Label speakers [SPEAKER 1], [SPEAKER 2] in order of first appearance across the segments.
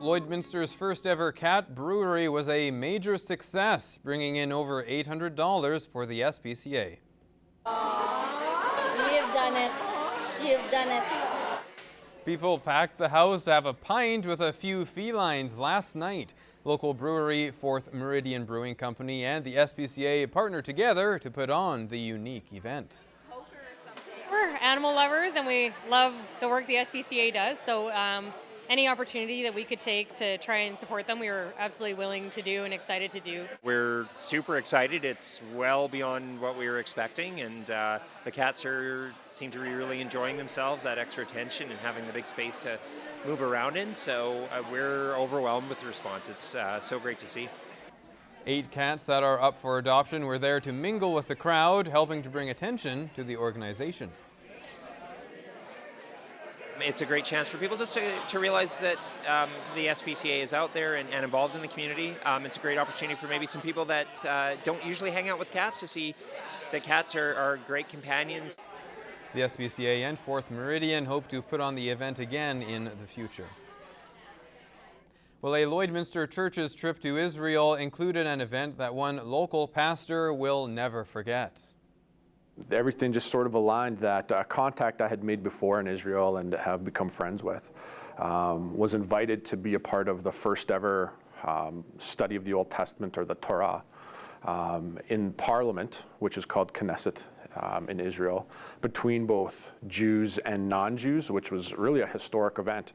[SPEAKER 1] Lloydminster's first ever cat brewery was a major success, bringing in over $800 for the SPCA.
[SPEAKER 2] You've done it. You've done it.
[SPEAKER 1] People packed the house to have a pint with a few felines last night. Local brewery, Fourth Meridian Brewing Company, and the SPCA partnered together to put on the unique event.
[SPEAKER 3] We're animal lovers and we love the work the SPCA does, so any opportunity that we could take to try and support them, we were absolutely willing to do and excited to do.
[SPEAKER 4] We're super excited. It's well beyond what we were expecting, and the cats seem to be really enjoying themselves, that extra attention and having the big space to move around in, so we're overwhelmed with the response. It's so great to see.
[SPEAKER 1] 8 cats that are up for adoption were there to mingle with the crowd, helping to bring attention to the organization.
[SPEAKER 4] It's a great chance for people just to realize that the SPCA is out there and involved in the community. It's a great opportunity for maybe some people that don't usually hang out with cats to see that cats are great companions.
[SPEAKER 1] The SPCA and Fourth Meridian hope to put on the event again in the future. Well, a Lloydminster church's trip to Israel included an event that one local pastor will never forget.
[SPEAKER 5] Everything just sort of aligned. That contact I had made before in Israel and have become friends with, was invited to be a part of the first ever study of the Old Testament, or the Torah, in Parliament, which is called Knesset in Israel, between both Jews and non-Jews, which was really a historic event.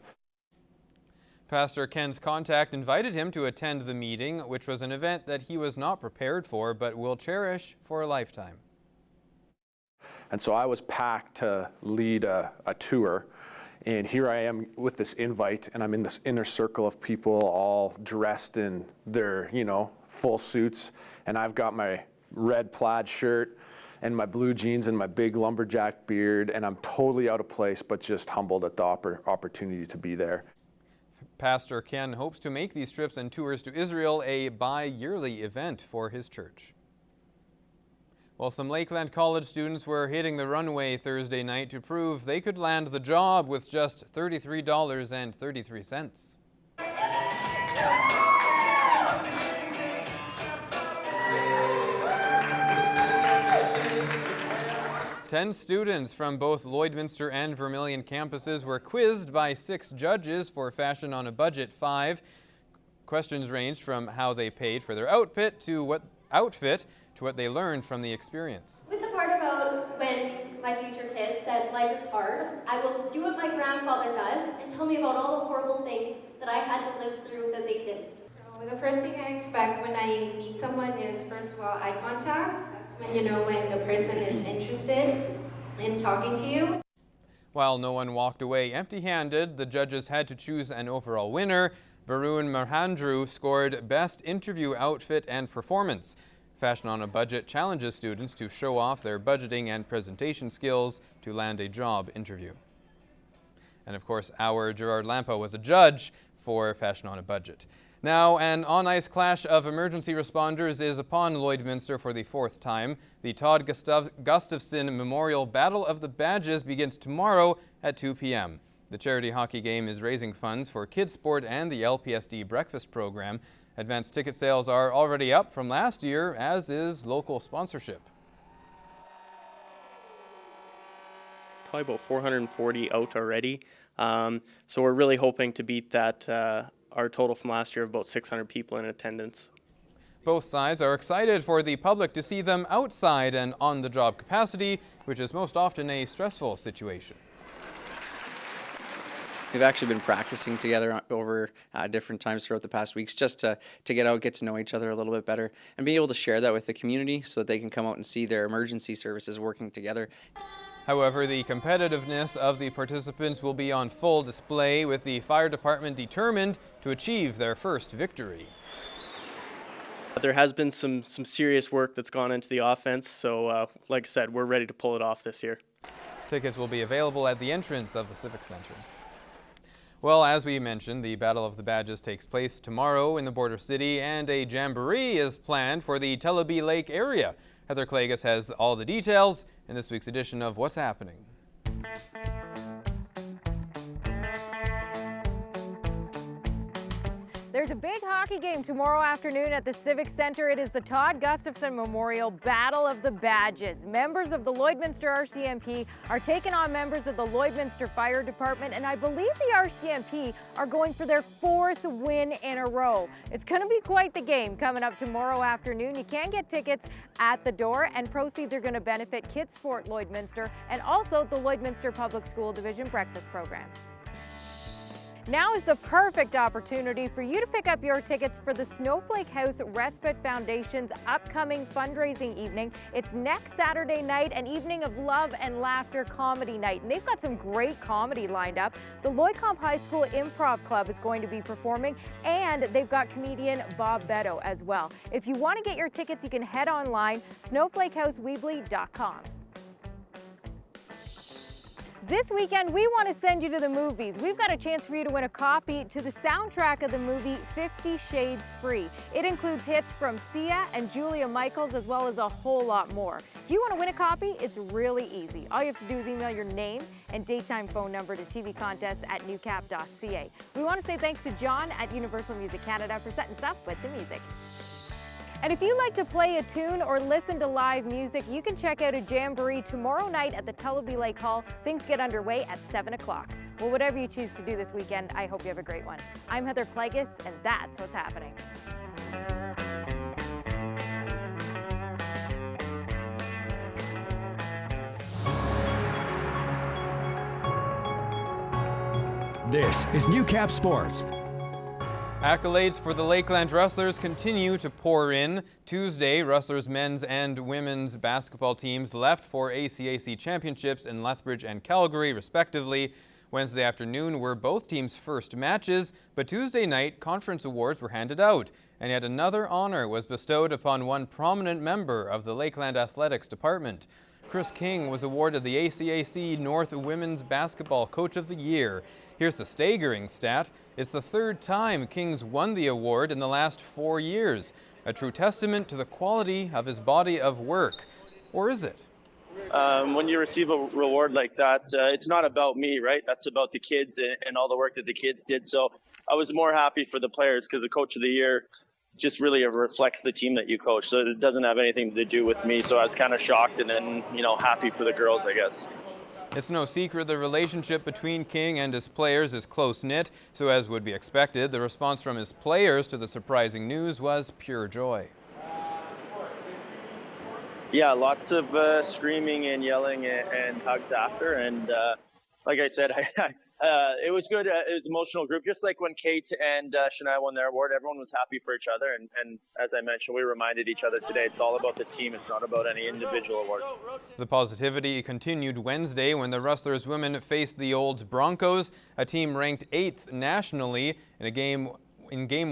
[SPEAKER 1] Pastor Ken's contact invited him to attend the meeting, which was an event that he was not prepared for but will cherish for a lifetime.
[SPEAKER 5] And so I was packed to lead a tour, and here I am with this invite, and I'm in this inner circle of people all dressed in their, full suits, and I've got my red plaid shirt and my blue jeans and my big lumberjack beard, and I'm totally out of place, but just humbled at the opportunity to be there.
[SPEAKER 1] Pastor Ken hopes to make these trips and tours to Israel a bi-yearly event for his church. Well, some Lakeland College students were hitting the runway Thursday night to prove they could land the job with just $33.33. 10 students from both Lloydminster and Vermilion campuses were quizzed by 6 judges for Fashion on a Budget 5. Questions ranged from how they paid for their outfit to what they learned from the experience.
[SPEAKER 6] With the part about when my future kid said life is hard, I will do what my grandfather does and tell me about all the horrible things that I had to live through that they didn't.
[SPEAKER 7] So the first thing I expect when I meet someone is, first of all, eye contact. That's when you know when the person is interested in talking to you.
[SPEAKER 1] While no one walked away empty-handed, the judges had to choose an overall winner. Varun Mahandru scored Best Interview Outfit and Performance. Fashion on a Budget challenges students to show off their budgeting and presentation skills to land a job interview. And of course, our Gerard Lampa was a judge for Fashion on a Budget. Now, an on-ice clash of emergency responders is upon Lloydminster for the 4th time. The Todd Gustavson Memorial Battle of the Badges begins tomorrow at 2 p.m. The charity hockey game is raising funds for kids sport and the LPSD breakfast program. Advanced ticket sales are already up from last year, as is local sponsorship.
[SPEAKER 8] Probably about 440 out already. So we're really hoping to beat that our total from last year of about 600 people in attendance.
[SPEAKER 1] Both sides are excited for the public to see them outside and on-the-job capacity, which is most often a stressful situation.
[SPEAKER 9] We've actually been practicing together over different times throughout the past weeks just to get out, get to know each other a little bit better, and be able to share that with the community so that they can come out and see their emergency services working together.
[SPEAKER 1] However, the competitiveness of the participants will be on full display, with the fire department determined to achieve their first victory.
[SPEAKER 8] There has been some serious work that's gone into the offense, so like I said, we're ready to pull it off this year.
[SPEAKER 1] Tickets will be available at the entrance of the Civic Center. Well, as we mentioned, the Battle of the Badges takes place tomorrow in the border city, and a jamboree is planned for the Tellaby Lake area. Heather Clagus has all the details in this week's edition of What's Happening.
[SPEAKER 10] There's a big hockey game tomorrow afternoon at the Civic Center. It is the Todd Gustavson Memorial Battle of the Badges. Members of the Lloydminster RCMP are taking on members of the Lloydminster Fire Department, and I believe the RCMP are going for their 4th win in a row. It's going to be quite the game coming up tomorrow afternoon. You can get tickets at the door, and proceeds are going to benefit Kids Sport Lloydminster and also the Lloydminster Public School Division Breakfast Program. Now is the perfect opportunity for you to pick up your tickets for the Snowflake House Respite Foundation's upcoming fundraising evening. It's next Saturday night, an evening of love and laughter comedy night. And they've got some great comedy lined up. The Lloydcomp High School Improv Club is going to be performing, and they've got comedian Bob Beto as well. If you want to get your tickets, you can head online, snowflakehouseweebly.com. This weekend, we want to send you to the movies. We've got a chance for you to win a copy to the soundtrack of the movie 50 Shades Free. It includes hits from Sia and Julia Michaels, as well as a whole lot more. If you want to win a copy, it's really easy. All you have to do is email your name and daytime phone number to tvcontests@newcap.ca. We want to say thanks to John at Universal Music Canada for setting us up with the music. And if you like to play a tune or listen to live music, you can check out a jamboree tomorrow night at the Tullabee Lake Hall. Things get underway at 7 o'clock. Well, whatever you choose to do this weekend, I hope you have a great one. I'm Heather Plagas, and that's what's happening.
[SPEAKER 11] This is Newcap Sports.
[SPEAKER 1] Accolades for the Lakeland Rustlers continue to pour in. Tuesday, Rustlers men's and women's basketball teams left for ACAC championships in Lethbridge and Calgary, respectively. Wednesday afternoon were both teams' first matches, but Tuesday night, conference awards were handed out, and yet another honor was bestowed upon one prominent member of the Lakeland Athletics Department. Chris King was awarded the ACAC North Women's Basketball Coach of the Year. Here's the staggering stat. It's the 3rd time King's won the award in the last 4 years. A true testament to the quality of his body of work. Or is it?
[SPEAKER 8] When you receive a reward like that, it's not about me, right? That's about the kids and all the work that the kids did. So I was more happy for the players because the Coach of the Year just really reflects the team that you coach. So it doesn't have anything to do with me. So I was kind of shocked and then, happy for the girls, I guess.
[SPEAKER 1] It's no secret the relationship between King and his players is close-knit, so as would be expected, the response from his players to the surprising news was pure joy.
[SPEAKER 8] Yeah, lots of screaming and yelling and hugs after, and like I said, it was good. It was an emotional group, just like when Kate and Shania won their award. Everyone was happy for each other, and as I mentioned, we reminded each other today, it's all about the team. It's not about any individual award.
[SPEAKER 1] The positivity continued Wednesday when the Rustlers women faced the Olds Broncos, a team ranked 8th nationally in Game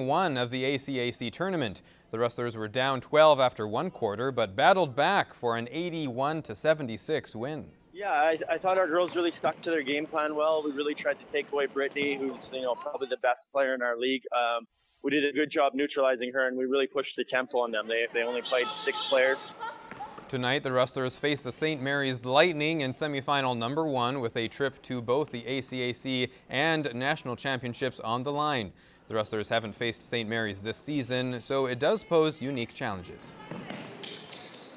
[SPEAKER 1] 1 of the ACAC tournament. The Rustlers were down 12 after one quarter, but battled back for an 81-76 win.
[SPEAKER 8] Yeah, I thought our girls really stuck to their game plan well. We really tried to take away Brittany, who's probably the best player in our league. We did a good job neutralizing her, and we really pushed the tempo on them. They only played 6 players.
[SPEAKER 1] Tonight, the Rustlers face the St. Mary's Lightning in semifinal number 1 with a trip to both the ACAC and national championships on the line. The Rustlers haven't faced St. Mary's this season, so it does pose unique challenges.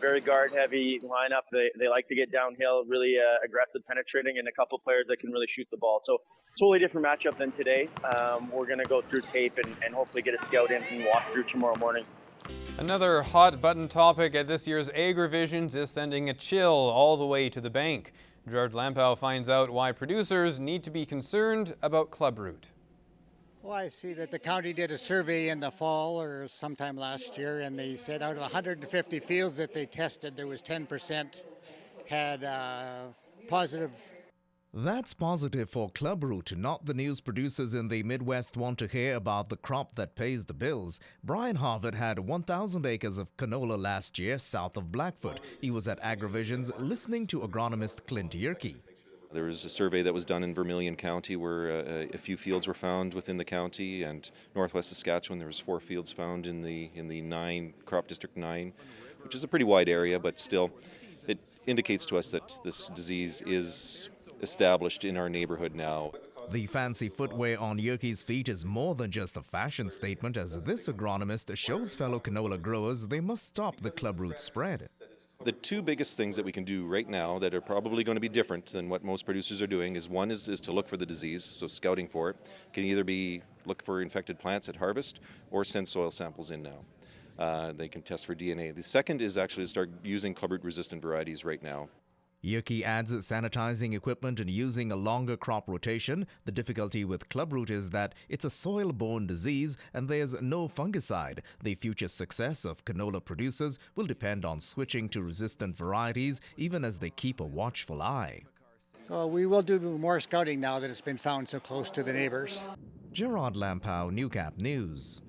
[SPEAKER 8] Very guard-heavy lineup. They like to get downhill, really aggressive penetrating, and a couple players that can really shoot the ball. So totally different matchup than today. We're going to go through tape and hopefully get a scout in and walk through tomorrow morning.
[SPEAKER 1] Another hot-button topic at this year's Agrivisions is sending a chill all the way to the bank. Gerard Lampow finds out why producers need to be concerned about Clubroot.
[SPEAKER 12] Well, I see that the county did a survey in the fall or sometime last year, and they said out of 150 fields that they tested, there was 10% had positive.
[SPEAKER 13] That's positive for Clubroot, not the news producers in the Midwest want to hear about the crop that pays the bills. Brian Harvard had 1,000 acres of canola last year south of Blackfoot. He was at Agrivisions listening to agronomist Clint Jurke.
[SPEAKER 14] There was a survey that was done in Vermilion County where a few fields were found within the county, and northwest Saskatchewan there was 4 fields found in the 9 crop district 9, which is a pretty wide area, but still it indicates to us that this disease is established in our neighborhood now.
[SPEAKER 13] The fancy footwear on Jurke's feet is more than just a fashion statement, as this agronomist shows fellow canola growers they must stop the Clubroot spread.
[SPEAKER 14] The two biggest things that we can do right now that are probably going to be different than what most producers are doing is one is to look for the disease, so scouting for it. Can either be look for infected plants at harvest or send soil samples in now. They can test for DNA. The second is actually to start using Clubroot resistant varieties right now.
[SPEAKER 13] Jurke adds sanitizing equipment and using a longer crop rotation. The difficulty with Clubroot is that it's a soil-borne disease and there's no fungicide. The future success of canola producers will depend on switching to resistant varieties, even as they keep a watchful eye.
[SPEAKER 12] We will do more scouting now that it's been found so close to the neighbors.
[SPEAKER 13] Gerard Lampow, Newcap News.